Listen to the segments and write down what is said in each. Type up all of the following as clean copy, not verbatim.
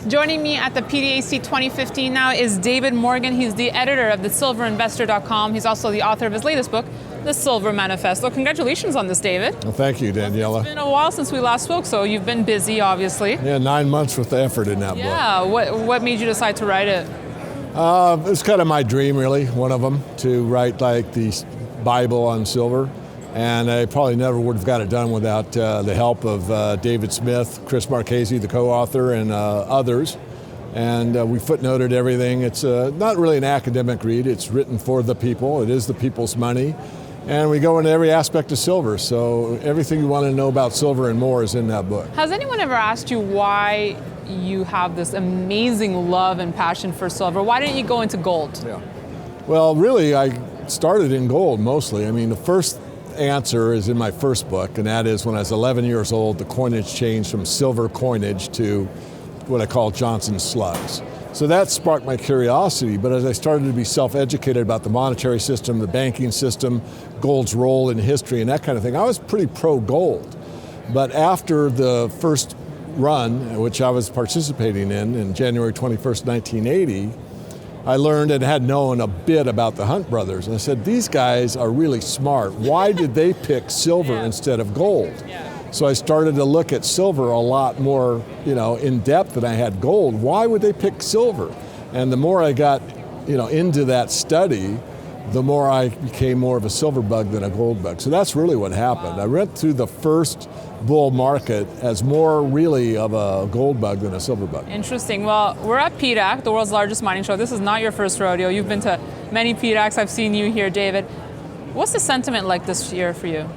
Joining me at the PDAC 2015 now is David Morgan. He's the editor of thesilverinvestor.com. He's also the author of his latest book, The Silver Manifesto. Congratulations on this, David. Well, thank you, Daniela. It's been a while since we last spoke, so you've been busy, obviously. Yeah, 9 months with the effort in that book. Yeah, what made you decide to write it? It's kind of my dream, really, one of them, to write like the Bible on silver. And I probably never would have got it done without the help of David Smith, Chris Marchese, the co-author, and others. And we footnoted everything. It's not really an academic read. It's written for the people. It is the people's money. And we go into every aspect of silver. So everything you want to know about silver and more is in that book. Has anyone ever asked you why you have this amazing love and passion for silver? Why didn't you go into gold? Yeah. Well, really, I started in gold mostly. I mean, the first answer is in my first book, and that is when I was 11 years old, the coinage changed from silver coinage to what I call Johnson slugs. So that sparked my curiosity, but as I started to be self-educated about the monetary system, the banking system, gold's role in history and that kind of thing, I was pretty pro-gold. But after the first run, which I was participating in January 21st, 1980, I learned and had known a bit about the Hunt brothers. And I said, these guys are really smart. Why did they pick silver instead of gold? So I started to look at silver a lot more, in depth than I had gold. Why would they pick silver? And the more I got, into that study, the more I became more of a silver bug than a gold bug. So that's really what happened. I went through the first bull market as more really of a gold bug than a silver bug. Interesting. Well, we're at PDAC, the world's largest mining show. This is not your first rodeo. You've been to many PDACs. I've seen you here, David. What's the sentiment like this year for you?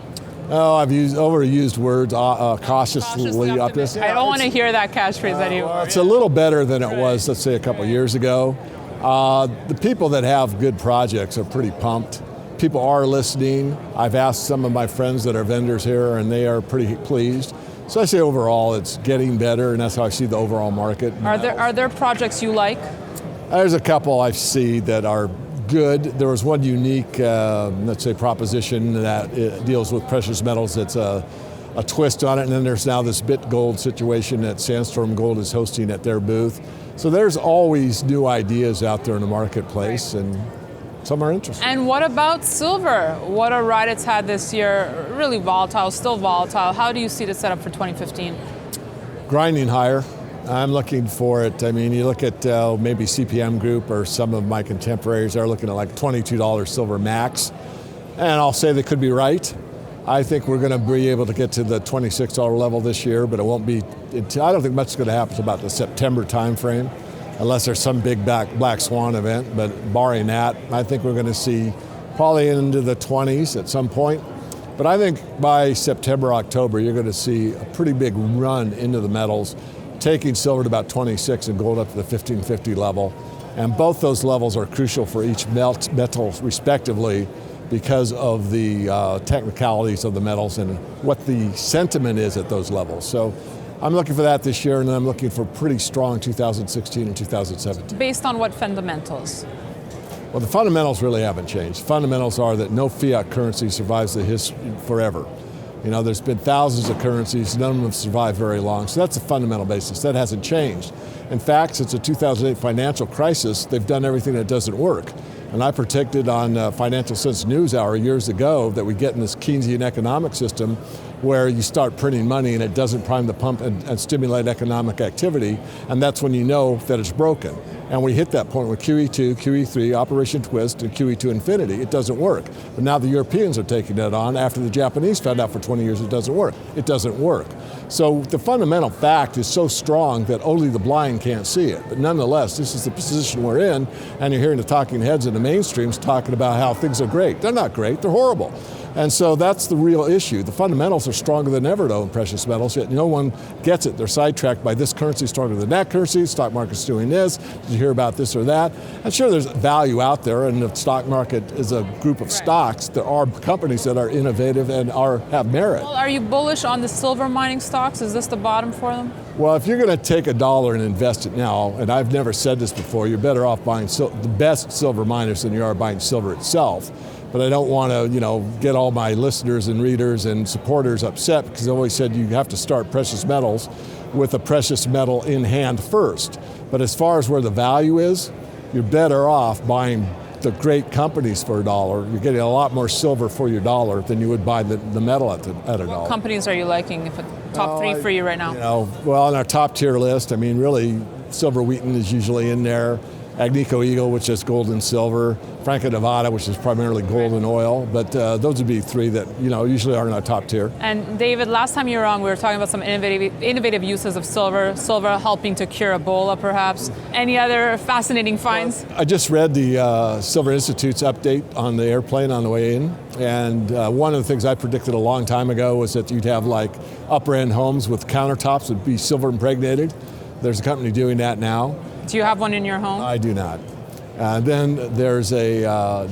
Oh, I've overused words, cautiously optimistic. I don't want to hear that catchphrase anymore. Well, it's a little better than it was, let's say, a couple years ago. The people that have good projects are pretty pumped. People are listening. I've asked some of my friends that are vendors here, and they are pretty pleased. So I say overall, it's getting better, and that's how I see the overall market. Are there projects you like? There's a couple I see that are good. There was one unique, let's say, proposition that deals with precious metals. That's a twist on it, and then there's now this BitGold situation that Sandstorm Gold is hosting at their booth. So there's always new ideas out there in the marketplace, and some are interesting. And what about silver? What a ride it's had this year. Really volatile, still volatile. How do you see the setup for 2015? Grinding higher. I'm looking for it. I mean, you look at maybe CPM Group or some of my contemporaries are looking at like $22 silver max. And I'll say they could be right. I think we're going to be able to get to the $26 level this year, but it won't be until, I don't think much is going to happen until about the September timeframe, unless there's some big black swan event. But barring that, I think we're going to see probably into the 20s at some point. But I think by September, October, you're going to see a pretty big run into the metals, taking silver to about 26 and gold up to the 1550 level. And both those levels are crucial for each metal respectively because of the technicalities of the metals and what the sentiment is at those levels. So I'm looking for that this year, and then I'm looking for pretty strong 2016 and 2017. Based on what fundamentals? Well, the fundamentals really haven't changed. Fundamentals are that no fiat currency survives the history forever. There's been thousands of currencies, none of them have survived very long, so that's a fundamental basis. That hasn't changed. In fact, since the 2008 financial crisis, they've done everything that doesn't work. And I predicted on Financial Sense NewsHour years ago that we get in this Keynesian economic system where you start printing money and it doesn't prime the pump and stimulate economic activity, and that's when you know that it's broken. And we hit that point with QE2, QE3, Operation Twist, and QE2 Infinity. It doesn't work. But now the Europeans are taking that on after the Japanese found out for 20 years it doesn't work. It doesn't work. So the fundamental fact is so strong that only the blind can't see it. But nonetheless, this is the position we're in, and you're hearing the talking heads in the mainstreams talking about how things are great. They're not great, they're horrible. And so that's the real issue. The fundamentals are stronger than ever, though, in precious metals, yet no one gets it. They're sidetracked by this currency stronger than that currency, stock market's doing this, did you hear about this or that? And sure, there's value out there, and the stock market is a group of stocks. There are companies that are innovative and have merit. Well, are you bullish on the silver mining stocks? Is this the bottom for them? Well, if you're going to take $1 and invest it now, and I've never said this before, you're better off buying the best silver miners than you are buying silver itself. But I don't want to, get all my listeners and readers and supporters upset because I always said you have to start precious metals with a precious metal in hand first. But as far as where the value is, you're better off buying the great companies for $1. You're getting a lot more silver for your dollar than you would buy the metal at $1. What companies are you liking? If top three for you right now? Well, on our top tier list, I mean, really, Silver Wheaton is usually in there. Agnico Eagle, which is gold and silver. Franco-Nevada, which is primarily gold and oil. But those would be three that usually are in our top tier. And David, last time you were on, we were talking about some innovative uses of silver. Silver helping to cure Ebola, perhaps. Any other fascinating finds? I just read the Silver Institute's update on the airplane on the way in. And one of the things I predicted a long time ago was that you'd have like upper end homes with countertops that would be silver impregnated. There's a company doing that now. Do you have one in your home? I do not. Then there's a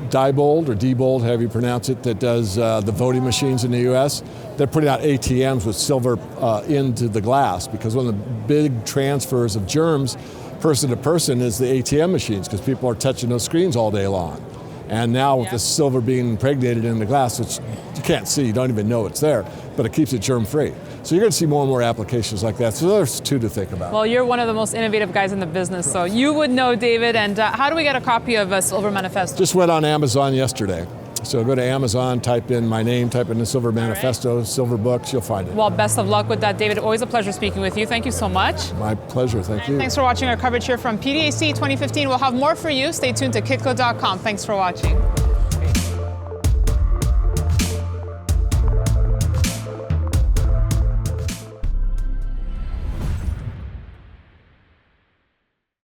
Diebold or Diebold, however you pronounce it, that does the voting machines in the U.S. They're putting out ATMs with silver into the glass, because one of the big transfers of germs person to person is the ATM machines, because people are touching those screens all day long. And now with the silver being impregnated in the glass, which you can't see, you don't even know it's there, but it keeps it germ-free. So you're going to see more and more applications like that. So there's two to think about. Well, you're one of the most innovative guys in the business, so you would know, David. And how do we get a copy of Silver Manifesto? Just went on Amazon yesterday. So go to Amazon, type in my name, type in the Silver Manifesto, Silver Books, you'll find it. Well, best of luck with that, David. Always a pleasure speaking with you. Thank you so much. My pleasure, thank you. Thanks for watching our coverage here from PDAC 2015. We'll have more for you. Stay tuned to Kitco.com. Thanks for watching.